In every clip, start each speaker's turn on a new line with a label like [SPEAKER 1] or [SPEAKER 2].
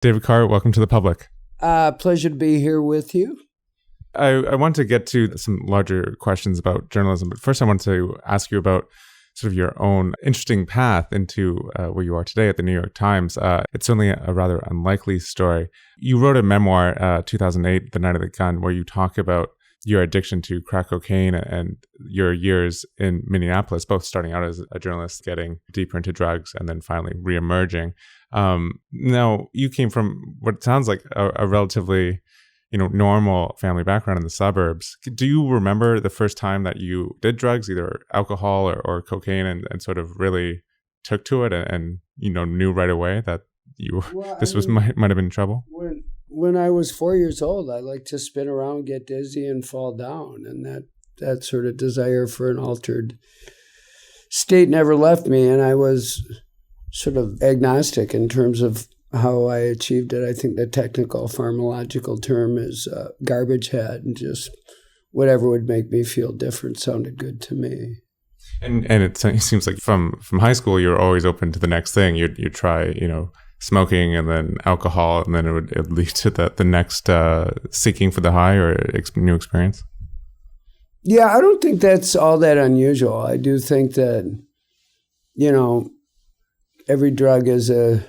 [SPEAKER 1] David Carr, welcome to the public.
[SPEAKER 2] Pleasure to be here with you.
[SPEAKER 1] I want to get to some larger questions about journalism, but first I want to ask you about sort of your own interesting path into where you are today at the New York Times. It's certainly a rather unlikely story. You wrote a memoir, 2008, The Night of the Gun, where you talk about your addiction to crack cocaine and your years in Minneapolis, both starting out as a journalist, getting deeper into drugs, and then finally reemerging. Now, you came from what sounds like a relatively normal family background in the suburbs. Do you remember the first time that you did drugs, either alcohol or cocaine, and sort of really took to it and knew right away that might have been trouble?
[SPEAKER 2] When I was 4 years old, I liked to spin around, get dizzy, and fall down, and that sort of desire for an altered state never left me, and I was sort of agnostic in terms of how I achieved it. I think the technical pharmacological term is garbage head, and just whatever would make me feel different sounded good to me.
[SPEAKER 1] And it seems like from high school, you're always open to the next thing. You'd try, smoking and then alcohol, and then it would lead to the next seeking for the high or new experience.
[SPEAKER 2] Yeah, I don't think that's all that unusual. I do think that, every drug is a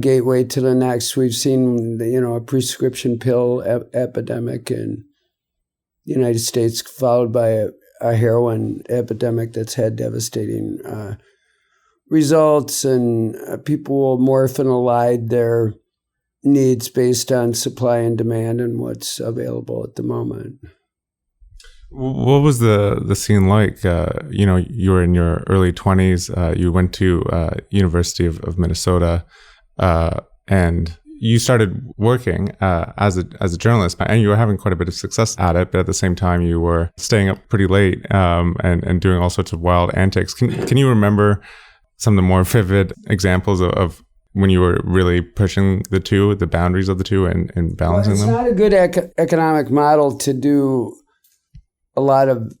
[SPEAKER 2] gateway to the next. We've seen, a prescription pill epidemic in the United States, followed by a heroin epidemic that's had devastating results, and people will morph and elide their needs based on supply and demand and what's available at the moment.
[SPEAKER 1] What was the scene like? You were in your early 20s. You went to University of Minnesota, and you started working as a journalist, and you were having quite a bit of success at it. But at the same time, you were staying up pretty late and doing all sorts of wild antics. Can you remember some of the more vivid examples of when you were really pushing the boundaries of the two, and balancing them?
[SPEAKER 2] It's not a good economic model to do a lot of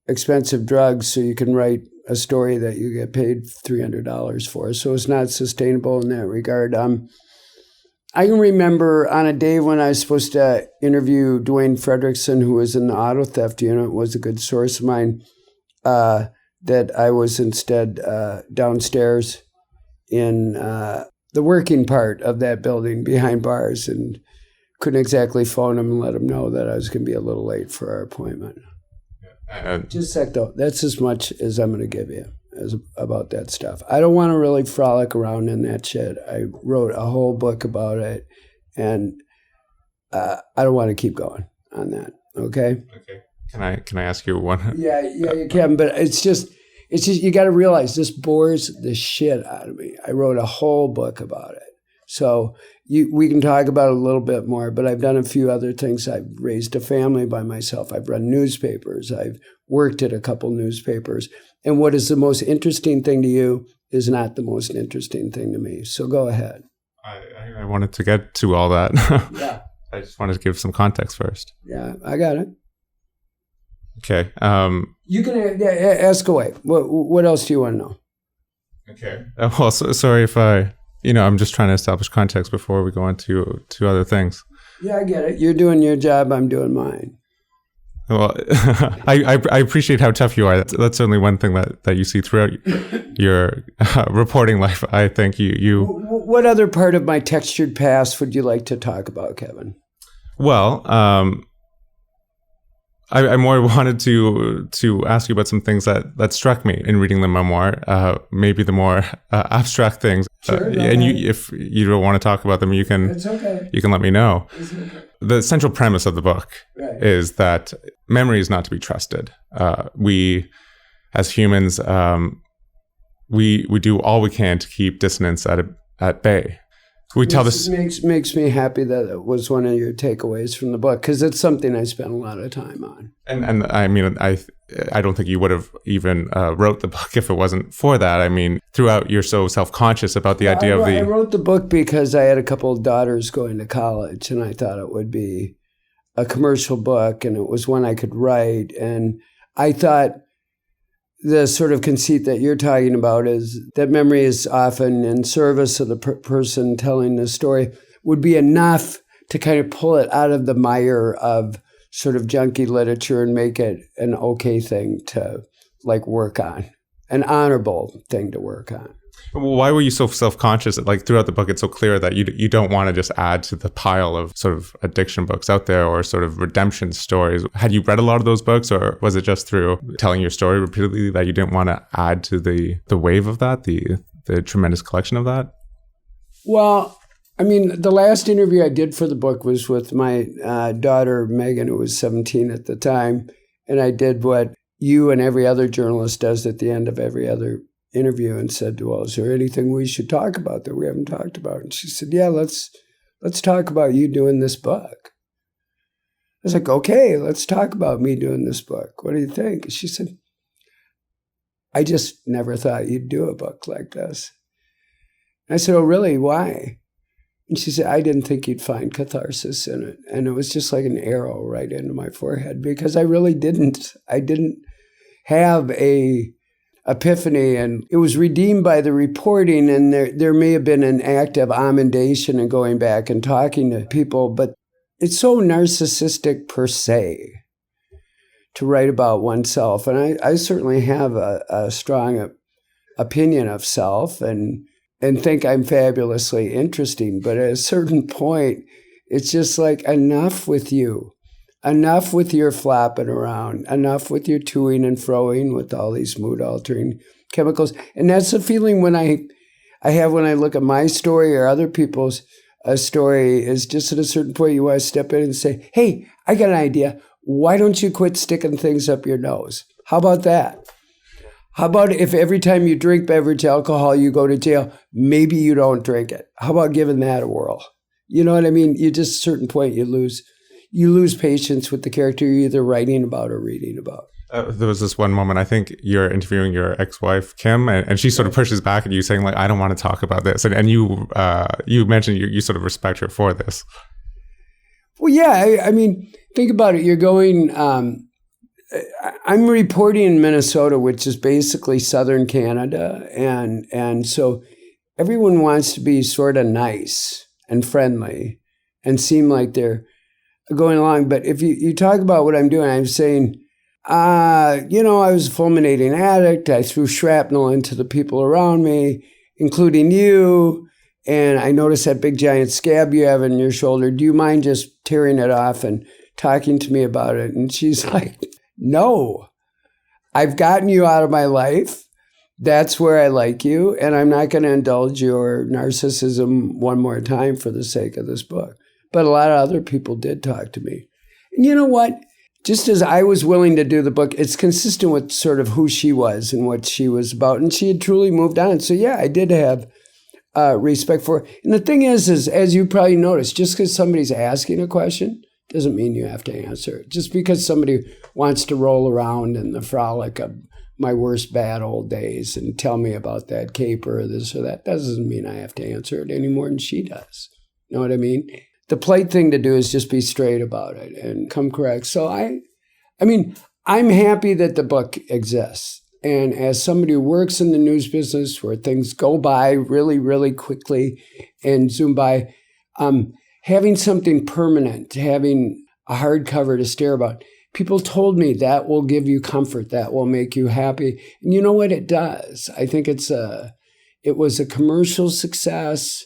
[SPEAKER 2] expensive drugs so you can write a story that you get paid $300 for. So it's not sustainable in that regard. I can remember on a day when I was supposed to interview Dwayne Fredrickson, who was in the auto theft unit, was a good source of mine, that I was instead downstairs in the working part of that building behind bars, and couldn't exactly phone him and let him know that I was going to be a little late for our appointment. Just a sec, though. That's as much as I'm going to give you about that stuff. I don't want to really frolic around in that shit. I wrote a whole book about it, and I don't want to keep going on that. Okay.
[SPEAKER 1] Okay. Can I ask you one?
[SPEAKER 2] Yeah, you can. But it's just you got to realize this bores the shit out of me. I wrote a whole book about it. So we can talk about it a little bit more, but I've done a few other things. I've raised a family by myself. I've run newspapers. I've worked at a couple newspapers. And what is the most interesting thing to you is not the most interesting thing to me. So go ahead.
[SPEAKER 1] I wanted to get to all that.
[SPEAKER 2] Yeah.
[SPEAKER 1] I just wanted to give some context first.
[SPEAKER 2] Yeah, I got it.
[SPEAKER 1] Okay.
[SPEAKER 2] You can ask away. What else do you want to know?
[SPEAKER 1] Okay. Well, sorry if I'm just trying to establish context before we go on to other things.
[SPEAKER 2] Yeah, I get it. You're doing your job. I'm doing mine.
[SPEAKER 1] Well, I appreciate how tough you are. That's certainly one thing that you see throughout your reporting life. I think you.
[SPEAKER 2] What other part of my textured past would you like to talk about, Kevin?
[SPEAKER 1] Well, I more wanted to ask you about some things that struck me in reading the memoir. Maybe the more abstract things.
[SPEAKER 2] Sure.
[SPEAKER 1] And if you don't want to talk about them, you can.
[SPEAKER 2] It's okay.
[SPEAKER 1] You can let me know.
[SPEAKER 2] It's okay.
[SPEAKER 1] The central premise of the book
[SPEAKER 2] Right.
[SPEAKER 1] is that memory is not to be trusted. We, as humans, we do all we can to keep dissonance at bay. We tell this
[SPEAKER 2] makes me happy that it was one of your takeaways from the book, because it's something I spent a lot of time on.
[SPEAKER 1] And I mean, I don't think you would have even wrote the book if it wasn't for that. I mean, throughout you're so self-conscious about the idea of the.
[SPEAKER 2] I wrote the book because I had a couple of daughters going to college, and I thought it would be a commercial book, and it was one I could write. And I thought the sort of conceit that you're talking about is that memory is often in service of the person telling the story would be enough to kind of pull it out of the mire of sort of junky literature and make it an okay thing to like work on, an honorable thing to work on.
[SPEAKER 1] Why were you so self-conscious? Like throughout the book, it's so clear that you don't want to just add to the pile of sort of addiction books out there or sort of redemption stories. Had you read a lot of those books, or was it just through telling your story repeatedly that you didn't want to add to the wave of that, the tremendous collection of that?
[SPEAKER 2] Well, I mean, the last interview I did for the book was with my daughter, Megan, who was 17 at the time. And I did what you and every other journalist does at the end of every other interview and said, well, is there anything we should talk about that we haven't talked about? And she said, yeah, let's talk about you doing this book. I was like, okay, let's talk about me doing this book. What do you think? And she said, I just never thought you'd do a book like this. And I said, oh, really? Why? And she said, I didn't think you'd find catharsis in it. And it was just like an arrow right into my forehead because I really didn't. I didn't have a epiphany, and it was redeemed by the reporting, and there may have been an act of amendation and going back and talking to people, but it's so narcissistic per se to write about oneself. And I certainly have a strong opinion of self and think I'm fabulously interesting, but at a certain point, it's just like enough with you. Enough with your flapping around, enough with your toing and froing with all these mood-altering chemicals. And that's the feeling when I have when I look at my story or other people's story is just at a certain point you want to step in and say, hey, I got an idea. Why don't you quit sticking things up your nose? How about that? How about if every time you drink beverage alcohol, you go to jail, maybe you don't drink it? How about giving that a whirl? You know what I mean? You just, at a certain point, you lose patience with the character you're either writing about or reading about.
[SPEAKER 1] There was this one moment, I think you're interviewing your ex-wife, Kim, and she sort of pushes back at you saying, like, I don't want to talk about this. And you mentioned you sort of respect her for this.
[SPEAKER 2] Well, yeah, I mean, think about it. You're going, I'm reporting in Minnesota, which is basically southern Canada. And so everyone wants to be sort of nice and friendly and seem like they're going along. But if you talk about what I'm doing, I'm saying, I was a fulminating addict. I threw shrapnel into the people around me, including you. And I noticed that big giant scab you have on your shoulder. Do you mind just tearing it off and talking to me about it? And she's like, no, I've gotten you out of my life. That's where I like you. And I'm not going to indulge your narcissism one more time for the sake of this book. But a lot of other people did talk to me. And you know what? Just as I was willing to do the book, it's consistent with sort of who she was and what she was about. And she had truly moved on. So yeah, I did have respect for her. And the thing is, as you probably noticed, just because somebody's asking a question doesn't mean you have to answer it. Just because somebody wants to roll around in the frolic of my worst bad old days and tell me about that caper or this or that doesn't mean I have to answer it any more than she does. You know what I mean? The polite thing to do is just be straight about it and come correct. So I mean, I'm happy that the book exists. And as somebody who works in the news business where things go by really, really quickly and zoom by, having something permanent, having a hardcover to stare about, people told me that will give you comfort, that will make you happy. And you know what? It does. I think it was a commercial success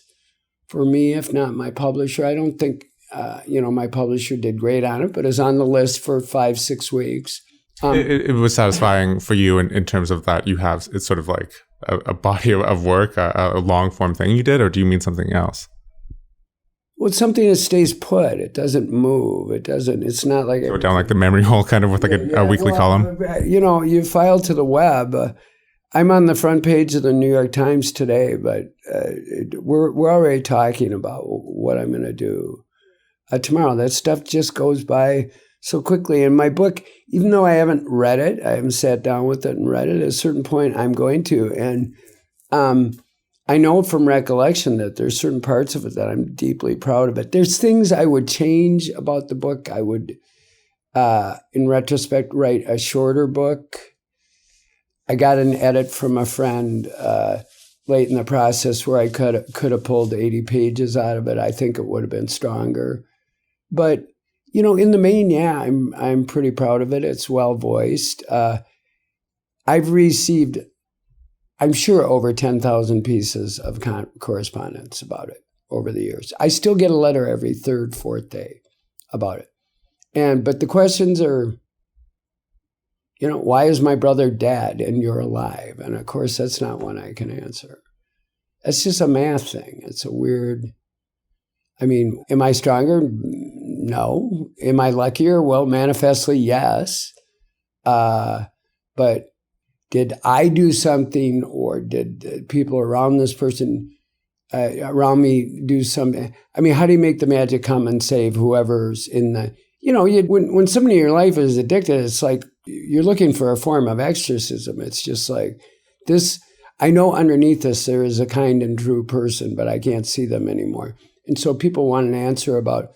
[SPEAKER 2] for me, if not my publisher. I don't think, my publisher did great on it, but it's on the list for 5-6 weeks.
[SPEAKER 1] It was satisfying for you in terms of that you have, it's sort of like a body of work, a long form thing you did, or do you mean something else?
[SPEAKER 2] Well, it's something that stays put. It doesn't move. It's not like...
[SPEAKER 1] Go down like the memory hole kind of with a weekly column?
[SPEAKER 2] You file to the web. I'm on the front page of the New York Times today, but we're already talking about what I'm going to do tomorrow. That stuff just goes by so quickly. And my book, even though I haven't read it, I haven't sat down with it and read it, at a certain point I'm going to. And I know from recollection that there's certain parts of it that I'm deeply proud of. It. There's things I would change about the book. I would, in retrospect, write a shorter book. I got an edit from a friend late in the process where I could have pulled 80 pages out of it. I think it would have been stronger. But, in the main, yeah, I'm pretty proud of it. It's well voiced. I've received, I'm sure, over 10,000 pieces of correspondence about it over the years. I still get a letter every third, fourth day about it. But the questions are, why is my brother dead and you're alive? And of course, that's not one I can answer. It's just a math thing. It's a weird, am I stronger? No. Am I luckier? Well, manifestly, yes. But did I do something, or did people around this person, around me do something? How do you make the magic come and save whoever's in the, when somebody in your life is addicted, it's like you're looking for a form of exorcism. It's just like this. I know underneath this there is a kind and true person, but I can't see them anymore. And so people want an answer about,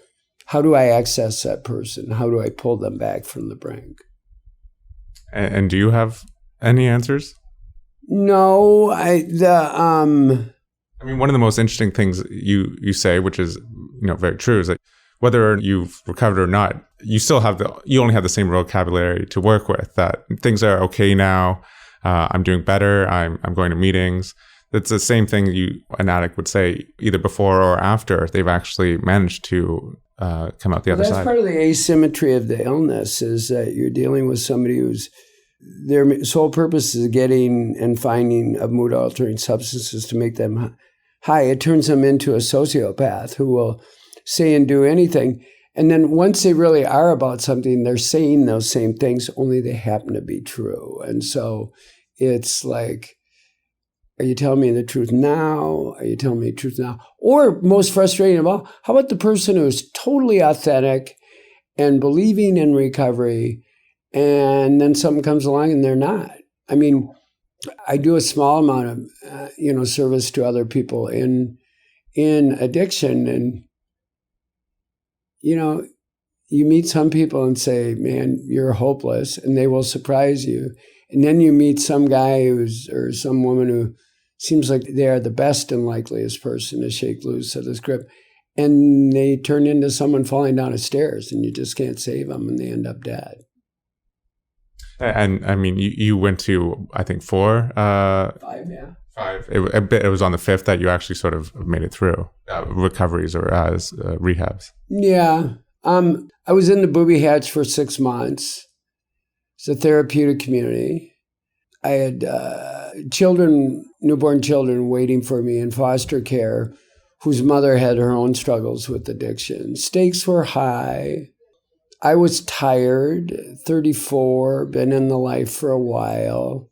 [SPEAKER 2] how do I access that person? How do I pull them back from the brink?
[SPEAKER 1] And do you have any answers?
[SPEAKER 2] No,
[SPEAKER 1] one of the most interesting things you say, which is very true, is that whether you've recovered or not, you only have the same vocabulary to work with. That things are okay now. I'm doing better. I'm going to meetings. It's the same thing an addict would say either before or after they've actually managed to come out the other side.
[SPEAKER 2] That's part of the asymmetry of the illness, is that you're dealing with somebody whose their sole purpose is getting and finding of mood-altering substances to make them high. It turns them into a sociopath who will say and do anything. And then once they really are about something, they're saying those same things, only they happen to be true. And so it's like, are you telling me the truth now? Are you telling me the truth now? Or most frustrating of all, how about the person who's totally authentic and believing in recovery, and then something comes along and they're not? I do a small amount of, service to other people in addiction, and you meet some people and say, man, you're hopeless, and they will surprise you. And then you meet some guy or some woman who seems like they are the best and likeliest person to shake loose of this grip. And they turn into someone falling down a stairs, and you just can't save them, and they end up dead.
[SPEAKER 1] And you went to, I think, 4?
[SPEAKER 2] 5, yeah.
[SPEAKER 1] 5. It was on the 5th that you actually sort of made it through recoveries or rehabs. Yeah.
[SPEAKER 2] I was in the booby hatch for 6 months. It's a therapeutic community. I had newborn children waiting for me in foster care whose mother had her own struggles with addiction. Stakes were high. I was tired, 34, been in the life for a while,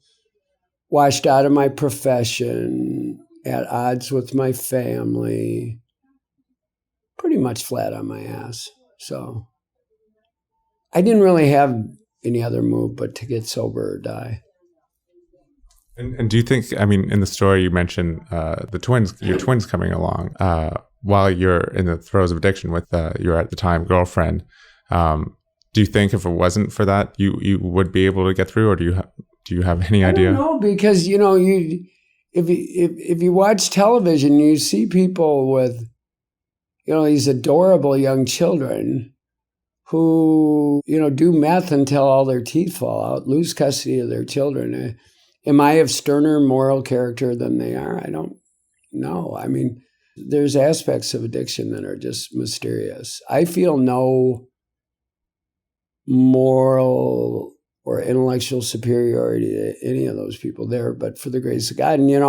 [SPEAKER 2] washed out of my profession, at odds with my family, pretty much flat on my ass. So I didn't really have any other move but to get sober or die.
[SPEAKER 1] And do you think, in the story you mentioned your twins coming along while you're in the throes of addiction with your, at the time, girlfriend. Do you think if it wasn't for that, you would be able to get through, or do you have any idea?
[SPEAKER 2] I don't know, because if you watch television, you see people with these adorable young children who do meth until all their teeth fall out, lose custody of their children. Am I of sterner moral character than they are? I don't know. There's aspects of addiction that are just mysterious. I feel no moral or intellectual superiority to any of those people there, but for the grace of God. And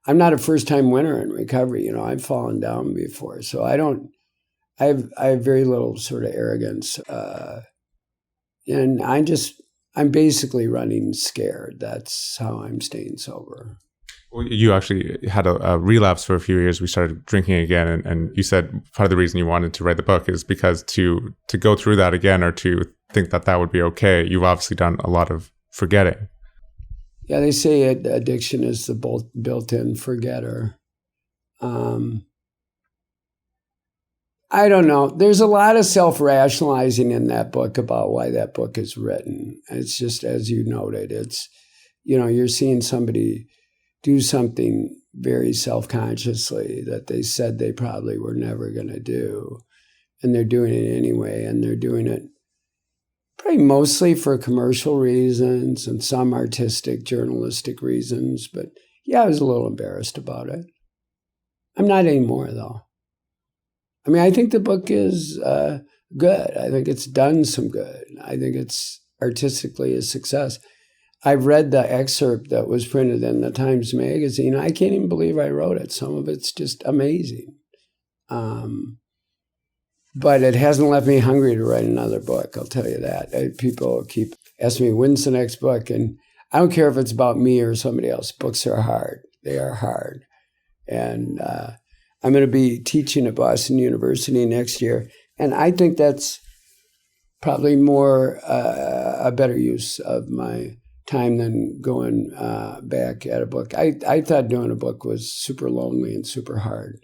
[SPEAKER 2] I'm not a first-time winner in recovery. I've fallen down before, so I have very little sort of arrogance, and I'm basically running scared. That's how I'm staying sober.
[SPEAKER 1] Well, you actually had a relapse for a few years. We started drinking again, and you said part of the reason you wanted to write the book is because to go through that again, or to think that would be okay, you've obviously done a lot of forgetting.
[SPEAKER 2] Yeah, they say addiction is the built-in forgetter. I don't know. There's a lot of self-rationalizing in that book about why that book is written. It's just, as you noted, you're seeing somebody do something very self-consciously that they said they probably were never going to do. And they're doing it anyway. And they're doing it probably mostly for commercial reasons and some artistic, journalistic reasons. But yeah, I was a little embarrassed about it. I'm not anymore, though. I mean, I think the book is good. I think it's done some good. I think it's artistically a success. I've read the excerpt that was printed in the Times Magazine. I can't even believe I wrote it. Some of it's just amazing. But it hasn't left me hungry to write another book, I'll tell you that. People keep asking me, when's the next book? And I don't care if it's about me or somebody else. Books are hard. They are hard. And I'm going to be teaching at Boston University next year. And I think that's probably more a better use of my time than going back at a book. I thought doing a book was super lonely and super hard.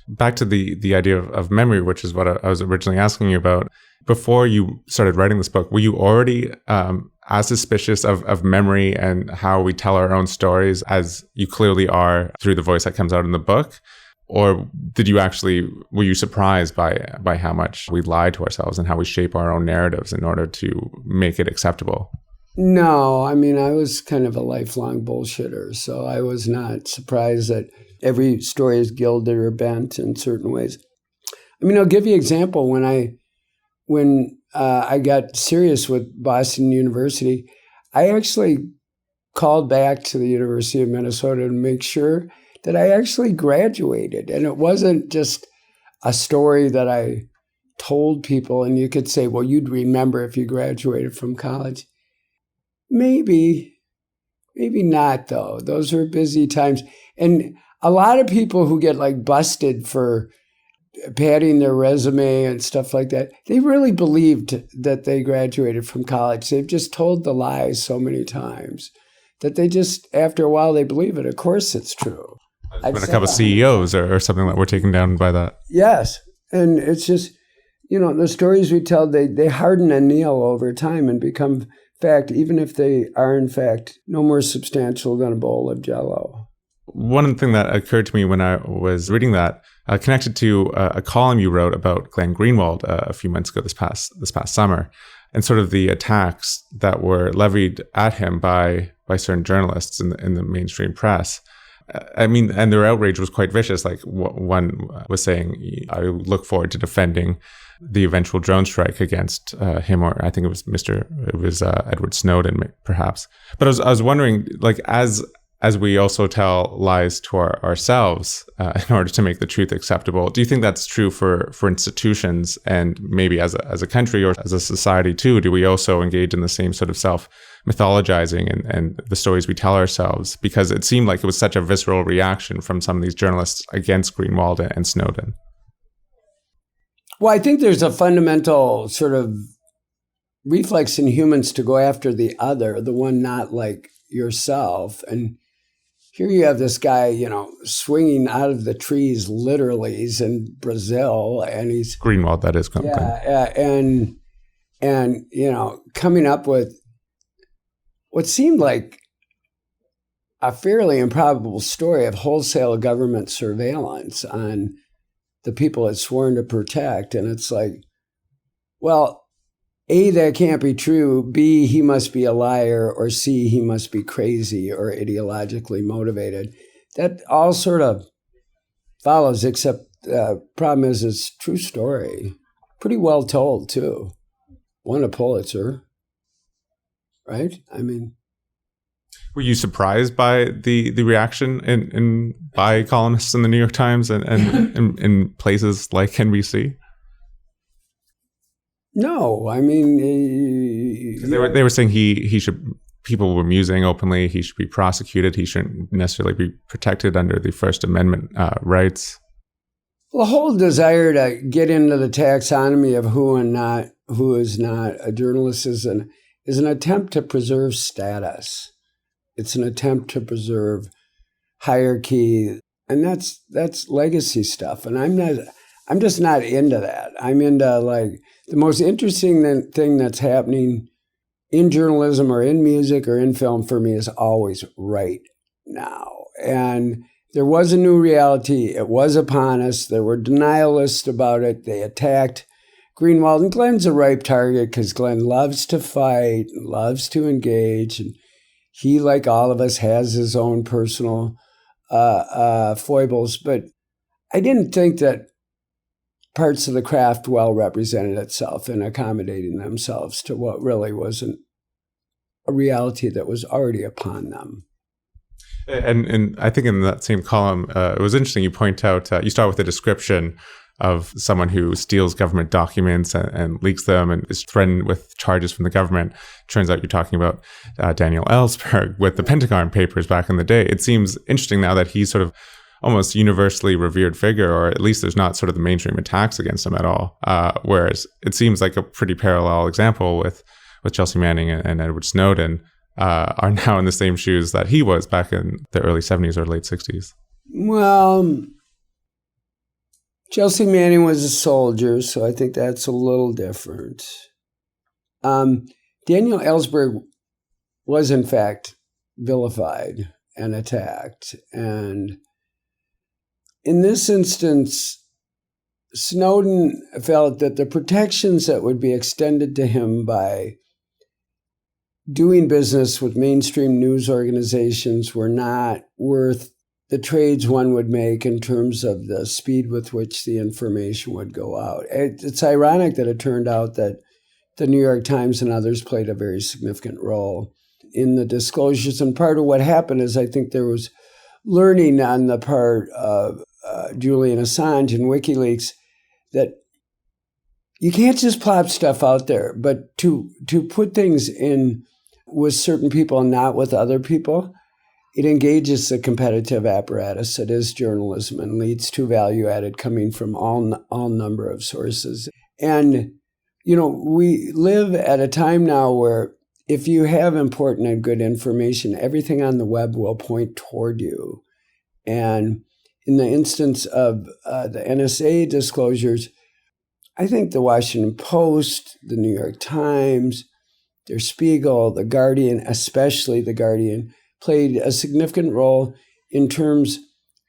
[SPEAKER 1] Back to the idea of memory, which is what I was originally asking you about. Before you started writing this book, were you already as suspicious of memory and how we tell our own stories as you clearly are through the voice that comes out in the book? Or were you surprised by how much we lie to ourselves and how we shape our own narratives in order to make it acceptable?
[SPEAKER 2] No, I mean, I was kind of a lifelong bullshitter, so I was not surprised that every story is gilded or bent in certain ways. I mean, I'll give you an example. When I got serious with Boston University, I actually called back to the University of Minnesota to make sure that I actually graduated. And it wasn't just a story that I told people and you could say, well, you'd remember if you graduated from college. Maybe not, though. Those are busy times. And a lot of people who get like busted for padding their resume and stuff like that, they really believed that they graduated from college. They've just told the lies so many times that they just, after a while, they believe it. Of course it's true.
[SPEAKER 1] There's been a couple of CEOs or something that were taken down by that.
[SPEAKER 2] Yes. And it's just, the stories we tell, they harden and kneel over time and become fact, even if they are, in fact, no more substantial than a bowl of Jell-O.
[SPEAKER 1] One thing that occurred to me when I was reading that, connected to a column you wrote about Glenn Greenwald a few months ago, this past summer, and sort of the attacks that were levied at him by certain journalists in the mainstream press. I mean, and their outrage was quite vicious. Like one was saying, I look forward to defending the eventual drone strike against him, or I think it was Edward Snowden, perhaps. But I was wondering, like, as we also tell lies to ourselves in order to make the truth acceptable, do you think that's true for institutions and maybe as a country or as a society too? Do we also engage in the same sort of self-mythologizing and the stories we tell ourselves? Because it seemed like it was such a visceral reaction from some of these journalists against Greenwald and Snowden.
[SPEAKER 2] Well, I think there's a fundamental sort of reflex in humans to go after the other, the one not like yourself. And here you have this guy, swinging out of the trees, literally. He's in Brazil, and he's
[SPEAKER 1] Greenwald, that is.
[SPEAKER 2] And coming up with what seemed like a fairly improbable story of wholesale government surveillance on the people it's sworn to protect. And it's like, well, A, that can't be true. B, he must be a liar. Or C, he must be crazy or ideologically motivated. That all sort of follows, except the problem is it's a true story. Pretty well told, too. Won a Pulitzer, right? I mean,
[SPEAKER 1] were you surprised by the reaction by columnists in the New York Times and in places like NBC?
[SPEAKER 2] No, I mean,
[SPEAKER 1] they were saying he should. People were musing openly. He should be prosecuted. He shouldn't necessarily be protected under the First Amendment rights.
[SPEAKER 2] Well, the whole desire to get into the taxonomy of who is not a journalist is an attempt to preserve status. It's an attempt to preserve hierarchy, and that's legacy stuff. And I'm just not into that. I'm into like the most interesting thing that's happening in journalism or in music or in film for me is always right now. And there was a new reality. It was upon us. There were denialists about it. They attacked Greenwald. And Glenn's a ripe target because Glenn loves to fight, loves to engage. And he, like all of us, has his own personal foibles. But I didn't think that parts of the craft well represented itself in accommodating themselves to what really wasn't a reality that was already upon them.
[SPEAKER 1] And I think in that same column, it was interesting. You point out, you start with a description of someone who steals government documents and leaks them and is threatened with charges from the government. Turns out you're talking about Daniel Ellsberg with the Pentagon Papers back in the day. It seems interesting now that he's sort of almost universally revered figure, or at least there's not sort of the mainstream attacks against him at all. Whereas it seems like a pretty parallel example with Chelsea Manning and Edward Snowden are now in the same shoes that he was back in the early 70s or late 60s.
[SPEAKER 2] Well, Chelsea Manning was a soldier, so I think that's a little different. Daniel Ellsberg was, in fact, vilified and attacked. And in this instance, Snowden felt that the protections that would be extended to him by doing business with mainstream news organizations were not worth the trades one would make in terms of the speed with which the information would go out. It's ironic that it turned out that the New York Times and others played a very significant role in the disclosures. And part of what happened is I think there was learning on the part of Julian Assange and WikiLeaks that you can't just plop stuff out there, but to put things in with certain people and not with other people, it engages the competitive apparatus that is journalism and leads to value added coming from all number of sources. And, we live at a time now where if you have important and good information, everything on the web will point toward you. And in the instance of the NSA disclosures, I think the Washington Post, the New York Times, Der Spiegel, The Guardian, especially The Guardian, played a significant role in terms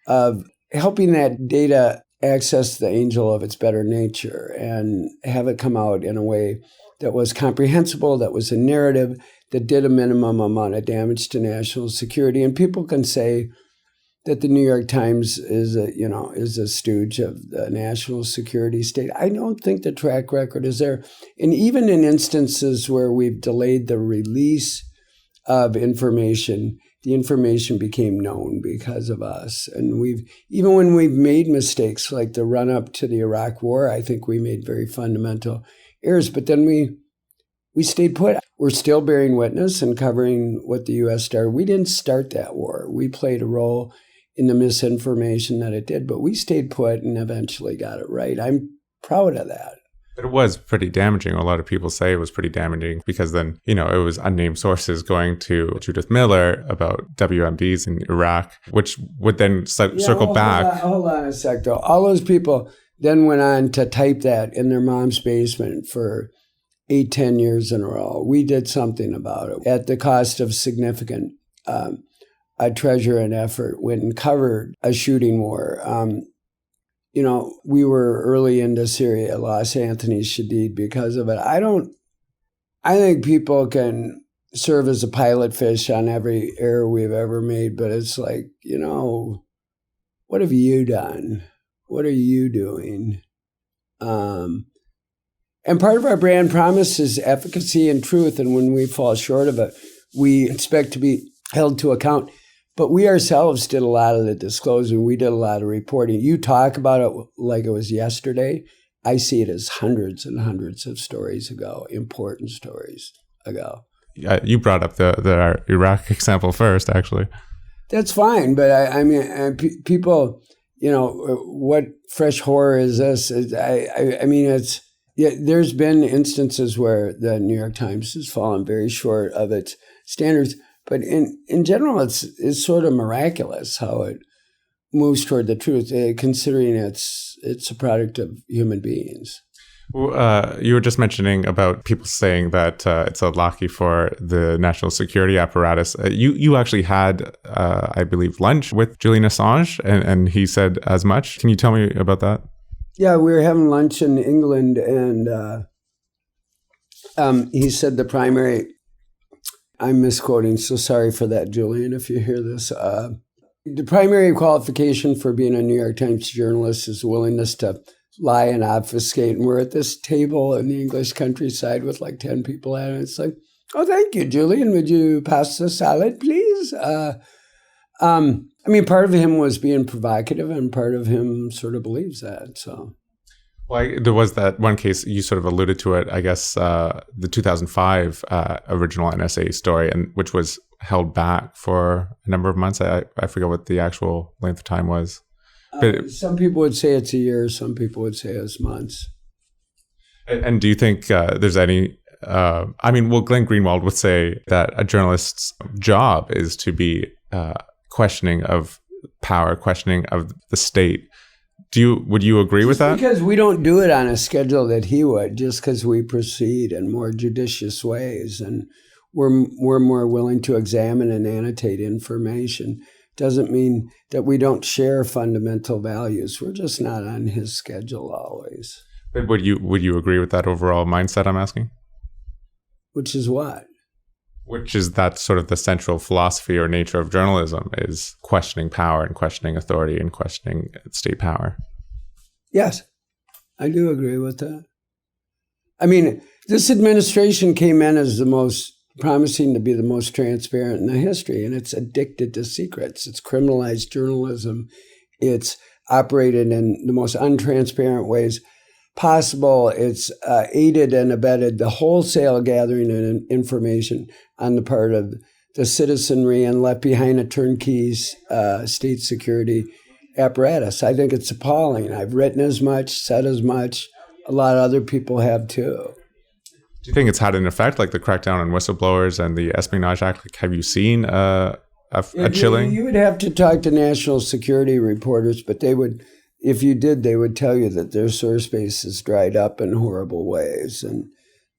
[SPEAKER 2] of helping that data access the angel of its better nature and have it come out in a way that was comprehensible, that was a narrative, that did a minimum amount of damage to national security. And people can say that the New York Times is a stooge of the national security state. I don't think the track record is there. And even in instances where we've delayed the release of information, the information became known because of us. And even when we've made mistakes, like the run-up to the Iraq War, I think we made very fundamental errors. But then we stayed put. We're still bearing witness and covering what the U.S. started. We didn't start that war. We played a role in the misinformation that it did, but we stayed put and eventually got it right. I'm proud of that.
[SPEAKER 1] But it was pretty damaging. A lot of people say it was pretty damaging because then, it was unnamed sources going to Judith Miller about WMDs in Iraq, which would then circle back.
[SPEAKER 2] Hold on a sec, though. All those people then went on to type that in their mom's basement for 8-10 years in a row. We did something about it at the cost of significant treasure and effort. Went and covered a shooting war. We were early into Syria, Los Anthony's Shadid because of it. I think people can serve as a pilot fish on every error we've ever made, but it's like, what have you done? What are you doing? And part of our brand promise is efficacy and truth. And when we fall short of it, we expect to be held to account. But we ourselves did a lot of the disclosing. We did a lot of reporting. You talk about it like it was yesterday. I see it as hundreds and hundreds of stories ago, important stories ago.
[SPEAKER 1] Yeah, you brought up the Iraq example first, actually.
[SPEAKER 2] That's fine. But I mean, people, what fresh horror is this? There's been instances where the New York Times has fallen very short of its standards. But in general, it's sort of miraculous how it moves toward the truth, considering it's a product of human beings.
[SPEAKER 1] You were just mentioning about people saying that it's unlucky for the national security apparatus. You actually had, I believe, lunch with Julian Assange, and he said as much. Can you tell me about that?
[SPEAKER 2] Yeah, we were having lunch in England, and he said the primary, I'm misquoting, so sorry for that, Julian, if you hear this. The primary qualification for being a New York Times journalist is willingness to lie and obfuscate. And we're at this table in the English countryside with like 10 people at it. It's like, oh, thank you, Julian. Would you pass the salad, please? I mean, part of him was being provocative and part of him sort of believes that. So,
[SPEAKER 1] well, there was that one case, you sort of alluded to it, I guess, the 2005 original NSA story, and which was held back for a number of months. I forget what the actual length of time was. But
[SPEAKER 2] some people would say it's a year. Some people would say it's months.
[SPEAKER 1] And do you think there's any, Glenn Greenwald would say that a journalist's job is to be questioning of power, questioning of the state. Would you agree with that?
[SPEAKER 2] Because we don't do it on a schedule that he would, just because we proceed in more judicious ways and we're more willing to examine and annotate information. Doesn't mean that we don't share fundamental values. We're just not on his schedule always.
[SPEAKER 1] But would you agree with that overall mindset I'm asking?
[SPEAKER 2] Which is what?
[SPEAKER 1] Which is that sort of the central philosophy or nature of journalism is questioning power and questioning authority and questioning state power.
[SPEAKER 2] Yes, I do agree with that. I mean, this administration came in as the most promising to be the most transparent in the history, and it's addicted to secrets. It's criminalized journalism. It's operated in the most untransparent ways possible. It's aided and abetted the wholesale gathering of information on the part of the citizenry and left behind a turnkey state security apparatus. I think it's appalling. I've written as much, said as much. A lot of other people have too.
[SPEAKER 1] Do you think it's had an effect, like the crackdown on whistleblowers and the Espionage Act? Like, have you seen a chilling?
[SPEAKER 2] You would have to talk to national security reporters, but they would, if you did, they would tell you that their source base is dried up in horrible ways and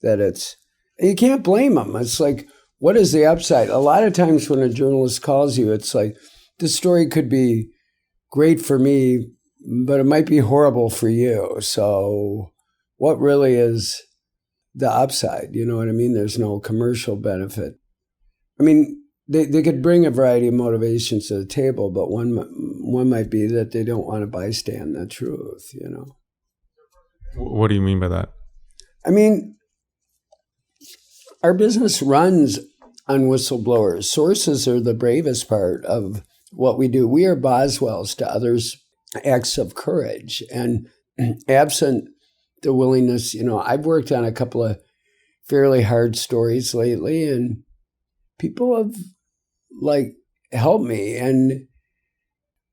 [SPEAKER 2] that you can't blame them. It's like, what is the upside? A lot of times when a journalist calls you, it's like, this story could be great for me, but it might be horrible for you. So what really is the upside? You know what I mean? There's no commercial benefit. I mean, they could bring a variety of motivations to the table, but one might be that they don't want to bystand the truth, you know?
[SPEAKER 1] What do you mean by that?
[SPEAKER 2] I mean, our business runs on whistleblowers. Sources are the bravest part of what we do. We are Boswells to others' acts of courage. And absent the willingness, I've worked on a couple of fairly hard stories lately, and people have helped me. And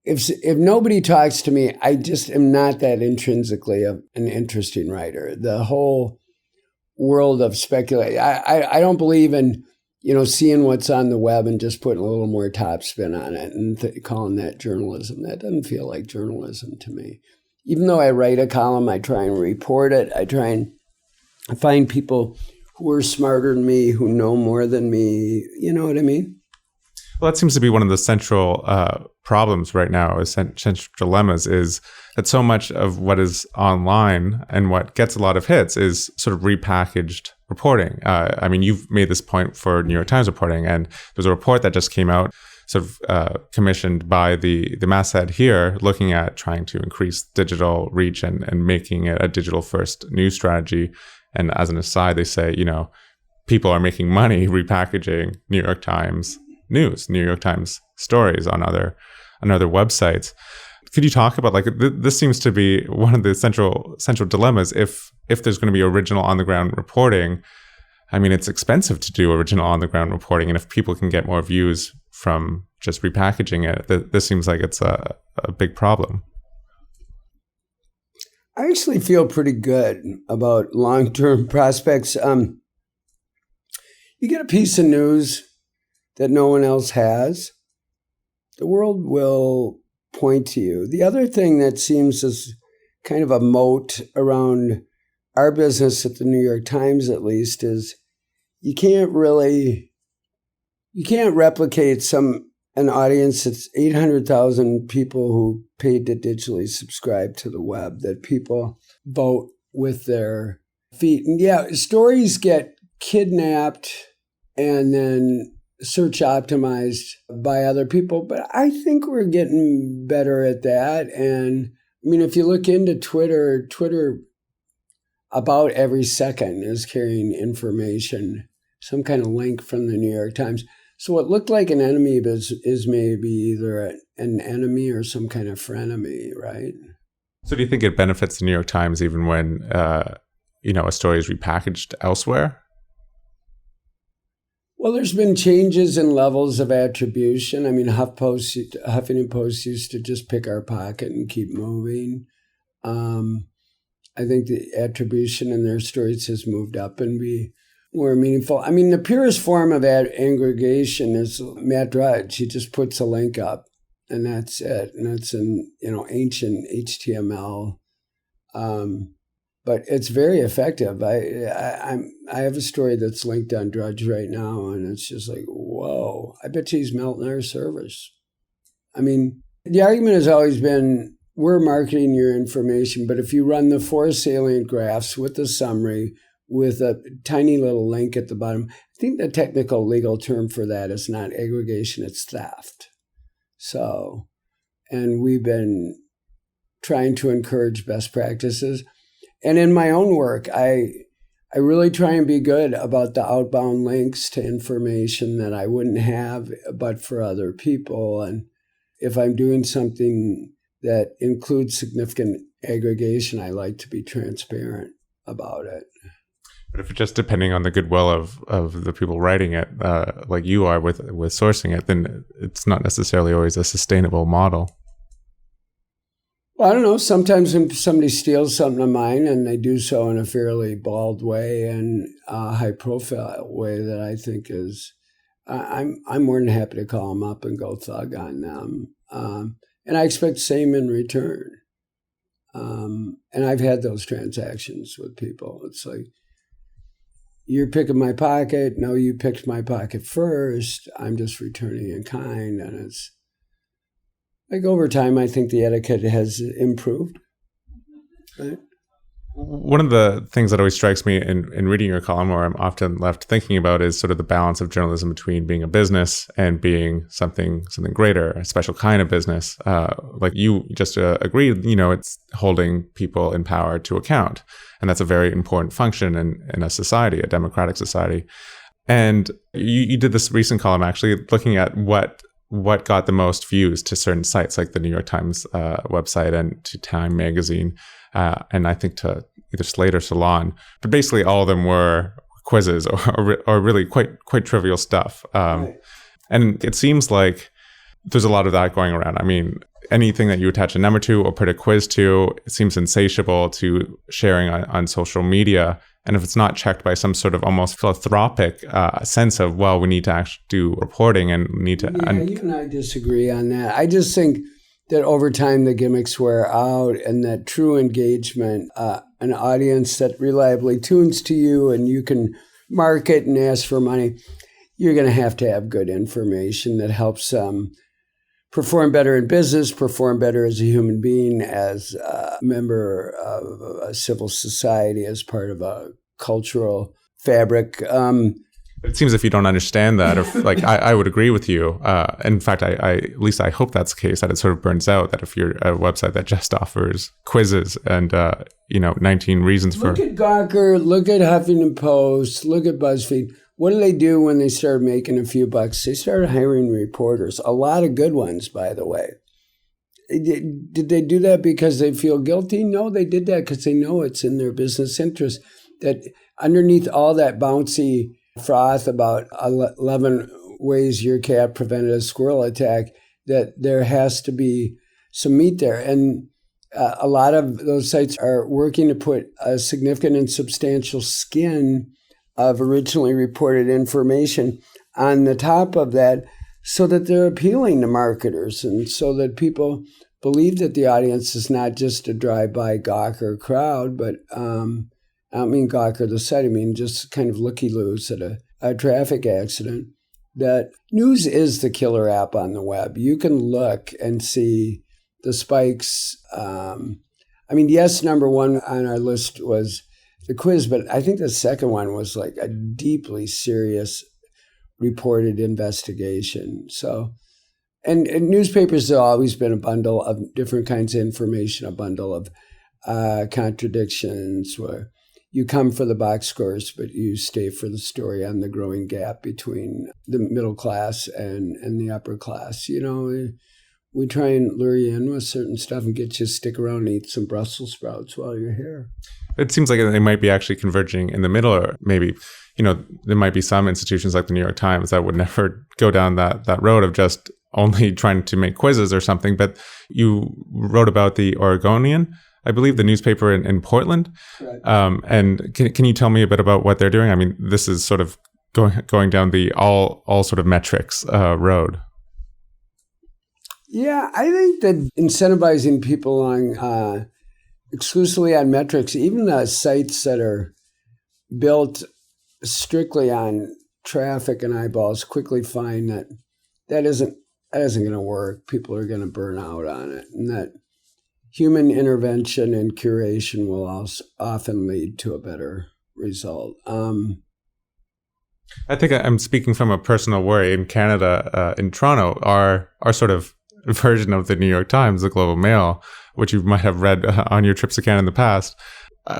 [SPEAKER 2] if nobody talks to me, I just am not that intrinsically an interesting writer. The whole world of speculation, I don't believe in, seeing what's on the web and just putting a little more top spin on it and calling that journalism. That doesn't feel like journalism to me. Even though I write a column, I try and report it. I try and find people who are smarter than me, who know more than me. You know what I mean?
[SPEAKER 1] Well, that seems to be one of the central problems right now, central dilemmas, is that so much of what is online and what gets a lot of hits is sort of repackaged reporting. You've made this point for New York Times reporting, and there's a report that just came out sort of commissioned by the masthead here, looking at trying to increase digital reach and making it a digital first news strategy. And as an aside, they say, people are making money repackaging New York Times news, New York Times stories on other websites. Could you talk about this seems to be one of the central dilemmas. If there's going to be original on the ground reporting, I mean, it's expensive to do original on the ground reporting, and if people can get more views from just repackaging it, this seems like it's a big problem.
[SPEAKER 2] I actually feel pretty good about long-term prospects. You get a piece of news that no one else has, the world will point to you. The other thing that seems as kind of a moat around our business at the New York Times, at least, is you can't replicate an audience that's 800,000 people who paid to digitally subscribe to the web, that people vote with their feet. And yeah, stories get kidnapped and then search optimized by other people, but I think we're getting better at that. And I mean, if you look into Twitter about every second is carrying information, some kind of link from the New York Times. So what looked like an enemy is maybe either an enemy or some kind of frenemy, right?
[SPEAKER 1] So do you think it benefits the New York Times even when, a story is repackaged elsewhere?
[SPEAKER 2] Well, there's been changes in levels of attribution. I mean, Huffington Post used to just pick our pocket and keep moving. I think the attribution in their stories has moved up and be more meaningful. I mean, the purest form of aggregation is Matt Drudge. He just puts a link up, and that's it. And it's in ancient HTML, but it's very effective. I have a story that's linked on Drudge right now, and it's just like, whoa! I bet you he's melting our servers. I mean, the argument has always been, we're marketing your information, but if you run the 4 salient graphs with the summary, with a tiny little link at the bottom, I think the technical legal term for that is not aggregation, it's theft. So, and we've been trying to encourage best practices. And in my own work, I really try and be good about the outbound links to information that I wouldn't have but for other people. And if I'm doing something that includes significant aggregation, I like to be transparent about it.
[SPEAKER 1] But if it's just depending on the goodwill of the people writing it, like you are with sourcing it, then it's not necessarily always a sustainable model.
[SPEAKER 2] Well, I don't know. Sometimes when somebody steals something of mine and they do so in a fairly bald way and high-profile way that I think is, I'm more than happy to call them up and go thug on them. And I expect the same in return. And I've had those transactions with people. It's like, you're picking my pocket. No, you picked my pocket first. I'm just returning in kind. And it's like over time, I think the etiquette has improved. Right?
[SPEAKER 1] One of the things that always strikes me in reading your column, or I'm often left thinking about, is sort of the balance of journalism between being a business and being something greater, a special kind of business. Like you just agreed, it's holding people in power to account. And that's a very important function in a society, a democratic society. And you did this recent column actually looking at what got the most views to certain sites like the New York Times website and to Time magazine. And I think to either Slate or Salon, but basically all of them were quizzes or really quite trivial stuff.
[SPEAKER 2] Right.
[SPEAKER 1] And it seems like there's a lot of that going around. I mean, anything that you attach a number to or put a quiz to, it seems insatiable to sharing on social media. And if it's not checked by some sort of almost philanthropic sense of, well, we need to actually do reporting and we need to...
[SPEAKER 2] Yeah, you and I disagree on that. I just think that over time the gimmicks wear out and that true engagement, an audience that reliably tunes to you and you can market and ask for money, you're going to have good information that helps perform better in business, perform better as a human being, as a member of a civil society, as part of a cultural fabric.
[SPEAKER 1] It seems if you don't understand that, or like I would agree with you. In fact, I at least I hope that's the case, that it sort of burns out, that if you're a website that just offers quizzes and 19 reasons for...
[SPEAKER 2] Look at Gawker, look at Huffington Post, look at BuzzFeed. What did they do when they started making a few bucks? They started hiring reporters, a lot of good ones, by the way. Did they do that because they feel guilty? No, they did that because they know it's in their business interest. That underneath all that bouncy froth about 11 ways your cat prevented a squirrel attack, that there has to be some meat there. And a lot of those sites are working to put a significant and substantial skin of originally reported information on the top of that so that they're appealing to marketers and so that people believe that the audience is not just a drive-by Gawker crowd, but I don't mean Gawker the site, I mean just kind of looky-loos at a traffic accident, that news is the killer app on the web. You can look and see the spikes. Yes, number one on our list was the quiz, but I think the second one was like a deeply serious reported investigation. So, and newspapers have always been a bundle of different kinds of information, a bundle of contradictions where you come for the box scores, but you stay for the story on the growing gap between the middle class and the upper class. We try and lure you in with certain stuff and get you to stick around and eat some Brussels sprouts while you're here.
[SPEAKER 1] It seems like they might be actually converging in the middle, or maybe, there might be some institutions like the New York Times that would never go down that road of just only trying to make quizzes or something. But you wrote about the Oregonian, I believe, the newspaper in Portland.
[SPEAKER 2] Right.
[SPEAKER 1] And can you tell me a bit about what they're doing? I mean, this is sort of going down the all sort of metrics road.
[SPEAKER 2] Yeah, I think that incentivizing people on exclusively on metrics, even the sites that are built strictly on traffic and eyeballs, quickly find that isn't going to work. People are going to burn out on it, and that human intervention and curation will also often lead to a better result.
[SPEAKER 1] I think I'm speaking from a personal worry. In Canada, in Toronto, our sort of version of the New York Times, the Global Mail, which you might have read on your trips to Canada in the past.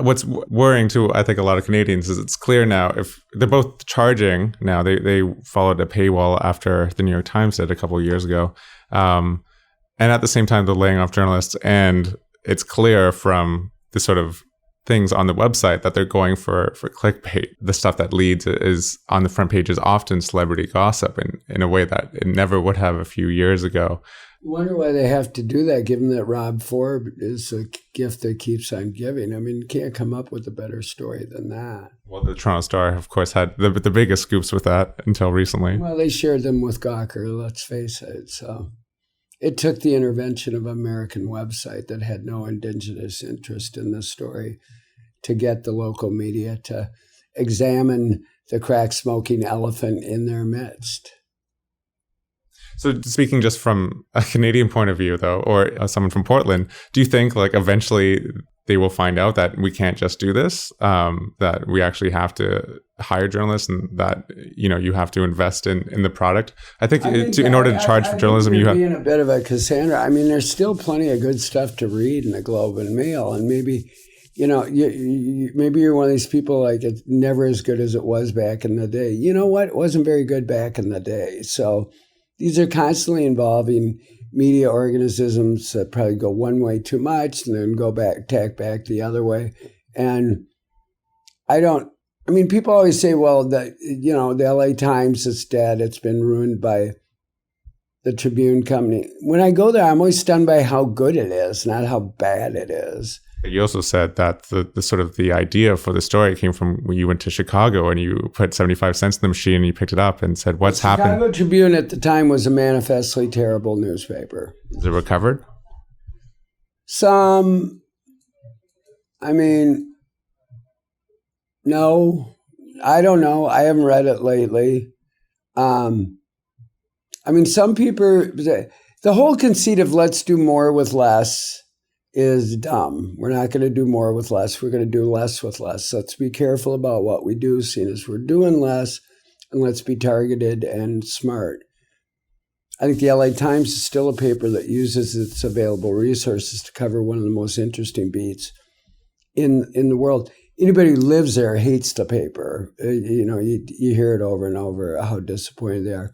[SPEAKER 1] What's worrying to, I think, a lot of Canadians is it's clear now, if they're both charging now, they followed a paywall after the New York Times did a couple of years ago. And at the same time, they're laying off journalists. And it's clear from the sort of things on the website that they're going for clickbait. The stuff that leads is on the front page is often celebrity gossip in a way that it never would have a few years ago.
[SPEAKER 2] I wonder why they have to do that, given that Rob Ford is a gift that keeps on giving. I mean, you can't come up with a better story than that.
[SPEAKER 1] Well, the Toronto Star, of course, had the biggest scoops with that until recently.
[SPEAKER 2] Well, they shared them with Gawker, let's face it. So it took the intervention of an American website that had no indigenous interest in the story to get the local media to examine the crack-smoking elephant in their midst.
[SPEAKER 1] So speaking just from a Canadian point of view, though, or someone from Portland, do you think like eventually they will find out that we can't just do this, that we actually have to hire journalists and that, you have to invest in the product? I think in order to charge for journalism, you have...
[SPEAKER 2] being a bit of a Cassandra. I mean, there's still plenty of good stuff to read in the Globe and Mail, and maybe... maybe you're one of these people like it's never as good as it was back in the day. You know what? It wasn't very good back in the day. So these are constantly evolving media organisms that probably go one way too much and then tack back the other way. And people always say, well, the LA Times is dead. It's been ruined by the Tribune company. When I go there, I'm always stunned by how good it is, not how bad it is.
[SPEAKER 1] You also said that the sort of the idea for the story came from when you went to Chicago and you put 75 cents in the machine and you picked it up and said, what's happened?
[SPEAKER 2] Chicago Tribune at the time was a manifestly terrible newspaper.
[SPEAKER 1] Is it recovered?
[SPEAKER 2] Some, no, I don't know. I haven't read it lately. Some people, the whole conceit of let's do more with less is dumb. We're not going to do more with less. We're going to do less with less. Let's be careful about what we do, seeing as we're doing less, and let's be targeted and smart. I think the LA Times is still a paper that uses its available resources to cover one of the most interesting beats in the world. Anybody who lives there hates the paper. You hear it over and over, how disappointed they are.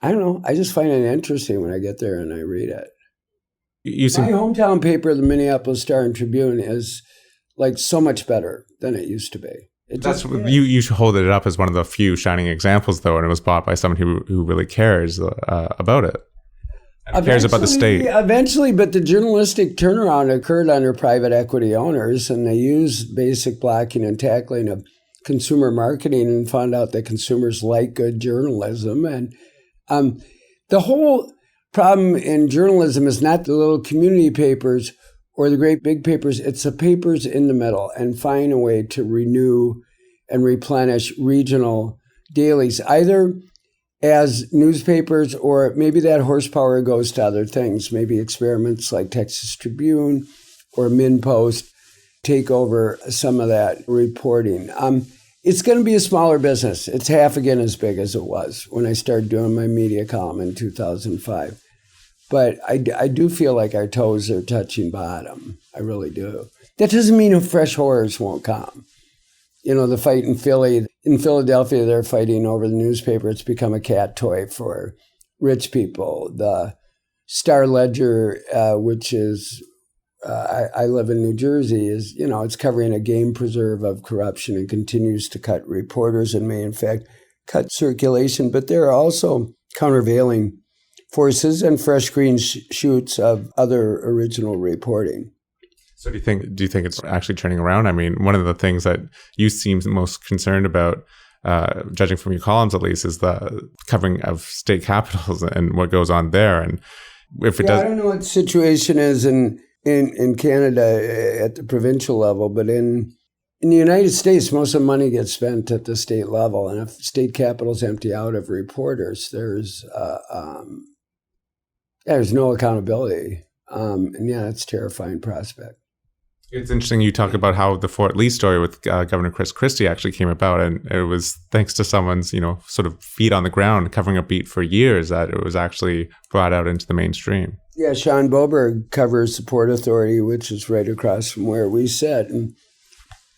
[SPEAKER 2] I don't know. I just find it interesting when I get there and I read it. My hometown paper, the Minneapolis Star and Tribune, is like so much better than it used to be.
[SPEAKER 1] You should hold it up as one of the few shining examples, though, and it was bought by someone who really cares about it. And cares about the state.
[SPEAKER 2] Eventually, but the journalistic turnaround occurred under private equity owners, and they used basic blocking and tackling of consumer marketing and found out that consumers like good journalism. And the whole problem in journalism is not the little community papers or the great big papers. It's the papers in the middle, and find a way to renew and replenish regional dailies, either as newspapers or maybe that horsepower goes to other things. Maybe experiments like Texas Tribune or MinPost take over some of that reporting. It's going to be a smaller business. It's half again as big as it was when I started doing my media column in 2005. But I do feel like our toes are touching bottom. I really do. That doesn't mean fresh horrors won't come. You know, the fight in Philly, in Philadelphia, they're fighting over the newspaper. It's become a cat toy for rich people. The Star Ledger, which is, I live in New Jersey, is, you know, it's covering a game preserve of corruption and continues to cut reporters and may, in fact, cut circulation. But there are also countervailing forces and fresh green shoots of other original reporting.
[SPEAKER 1] So do you think it's actually turning around? I mean, one of the things that you seem most concerned about, judging from your columns at least, is the covering of state capitals and what goes on there. And if it does, I
[SPEAKER 2] don't know what the situation is in Canada at the provincial level, but in the United States, most of the money gets spent at the state level, and if state capitals empty out of reporters, there's no accountability. And yeah, it's a terrifying prospect.
[SPEAKER 1] It's interesting you talk about how the Fort Lee story with Governor Chris Christie actually came about, and it was thanks to someone's, you know, sort of feet on the ground covering a beat for years that it was actually brought out into the mainstream.
[SPEAKER 2] Yeah, Sean Boberg covers the Port Authority, which is right across from where we sit, and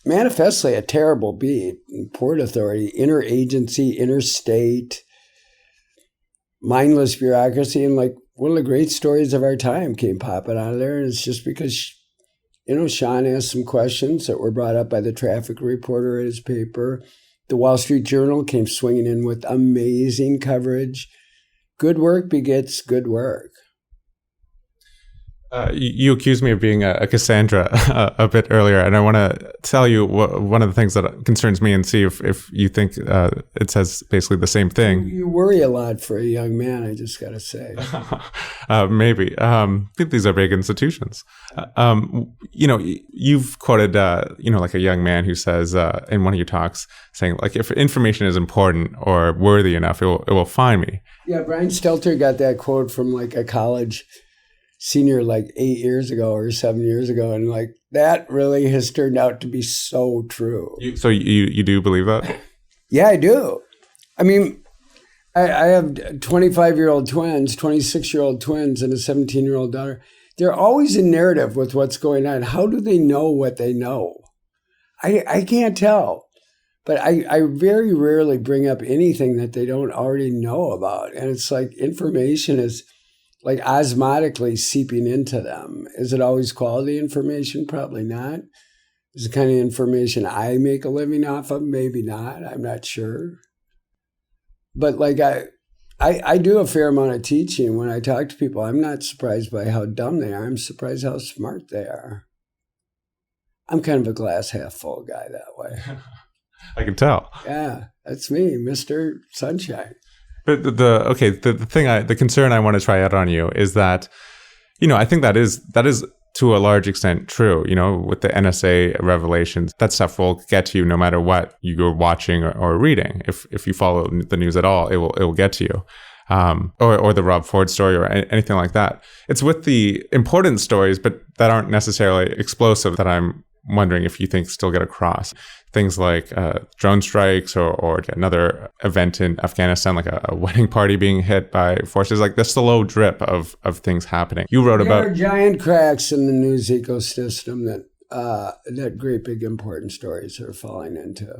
[SPEAKER 2] manifestly a terrible beat. Port Authority, interagency, interstate, mindless bureaucracy, and like one of the great stories of our time came popping out of there, and it's just because, you know, Sean asked some questions that were brought up by the traffic reporter at his paper. The Wall Street Journal came swinging in with amazing coverage. Good work begets good work.
[SPEAKER 1] You accused me of being a Cassandra a bit earlier, and I want to tell you one of the things that concerns me and see if you think it says basically the same thing.
[SPEAKER 2] You worry a lot for a young man, I just got to say.
[SPEAKER 1] Maybe. These are big institutions. You know, you've quoted, like a young man who says in one of your talks, saying, like, if information is important or worthy enough, it will find me.
[SPEAKER 2] Yeah, Brian Stelter got that quote from like a college senior like 8 years ago or 7 years ago, and like that really has turned out to be so true.
[SPEAKER 1] So you do believe that?
[SPEAKER 2] Yeah, I do. I mean, I have 25-year-old twins, 26-year-old twins, and a 17-year-old daughter. They're always in narrative with what's going on. How do they know what they know? I can't tell. But I very rarely bring up anything that they don't already know about. And it's like information is like osmotically seeping into them. Is it always quality information? Probably not. Is it the kind of information I make a living off of? Maybe not. I'm not sure. But like I do a fair amount of teaching. When I talk to people, I'm not surprised by how dumb they are. I'm surprised how smart they are. I'm kind of a glass half full guy that way.
[SPEAKER 1] I can tell.
[SPEAKER 2] Yeah, that's me, Mr. Sunshine.
[SPEAKER 1] But the concern I want to try out on you is that, you know, I think that is to a large extent true. You know, with the NSA revelations, that stuff will get to you no matter what you're watching or reading. If you follow the news at all, it will get to you. Or the Rob Ford story or anything like that. It's with the important stories, but that aren't necessarily explosive, that I'm wondering if you think still get across. Things like drone strikes or another event in Afghanistan, like a wedding party being hit by forces, like the slow drip of things happening. You wrote about...
[SPEAKER 2] There are giant cracks in the news ecosystem that great big important stories are falling into.